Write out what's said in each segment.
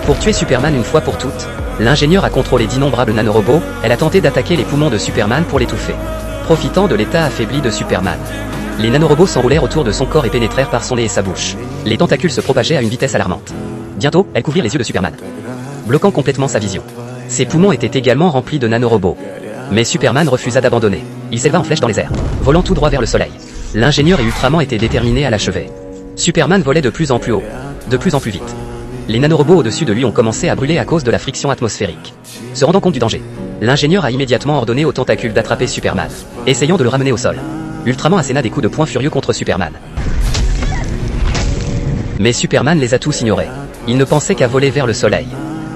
Pour tuer Superman une fois pour toutes, l'ingénieur a contrôlé d'innombrables nanorobots, elle a tenté d'attaquer les poumons de Superman pour l'étouffer. Profitant de l'état affaibli de Superman, les nanorobots s'enroulèrent autour de son corps et pénétrèrent par son nez et sa bouche. Les tentacules se propageaient à une vitesse alarmante. Bientôt, elles couvrirent les yeux de Superman, bloquant complètement sa vision. Ses poumons étaient également remplis de nanorobots. Mais Superman refusa d'abandonner. Il s'éleva en flèche dans les airs, volant tout droit vers le soleil. L'ingénieur et Ultraman étaient déterminés à l'achever. Superman volait de plus en plus haut, de plus en plus vite. Les nanorobots au-dessus de lui ont commencé à brûler à cause de la friction atmosphérique. Se rendant compte du danger, l'ingénieur a immédiatement ordonné aux tentacules d'attraper Superman, essayant de le ramener au sol. Ultraman asséna des coups de poing furieux contre Superman. Mais Superman les a tous ignorés. Il ne pensait qu'à voler vers le soleil.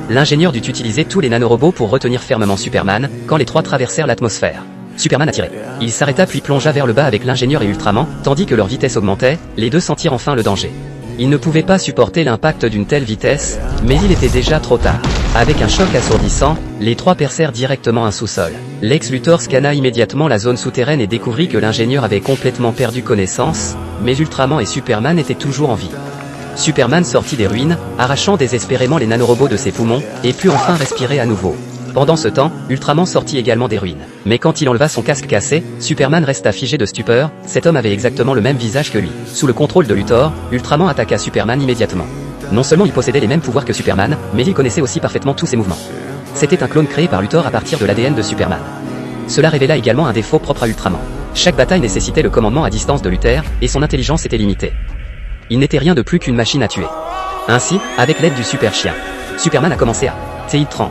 L'ingénieur dut utiliser tous les nanorobots pour retenir fermement Superman, quand les trois traversèrent l'atmosphère. Superman a tiré. Il s'arrêta puis plongea vers le bas avec l'ingénieur et Ultraman, tandis que leur vitesse augmentait, les deux sentirent enfin le danger. Ils ne pouvaient pas supporter l'impact d'une telle vitesse, mais il était déjà trop tard. Avec un choc assourdissant, les trois percèrent directement un sous-sol. Lex Luthor scanna immédiatement la zone souterraine et découvrit que l'ingénieur avait complètement perdu connaissance, mais Ultraman et Superman étaient toujours en vie. Superman sortit des ruines, arrachant désespérément les nanorobots de ses poumons, et put enfin respirer à nouveau. Pendant ce temps, Ultraman sortit également des ruines. Mais quand il enleva son casque cassé, Superman resta figé de stupeur, cet homme avait exactement le même visage que lui. Sous le contrôle de Luthor, Ultraman attaqua Superman immédiatement. Non seulement il possédait les mêmes pouvoirs que Superman, mais il connaissait aussi parfaitement tous ses mouvements. C'était un clone créé par Luthor à partir de l'ADN de Superman. Cela révéla également un défaut propre à Ultraman. Chaque bataille nécessitait le commandement à distance de Luthor, et son intelligence était limitée. Il n'était rien de plus qu'une machine à tuer. Ainsi, avec l'aide du super chien, Superman a commencé à TI-30.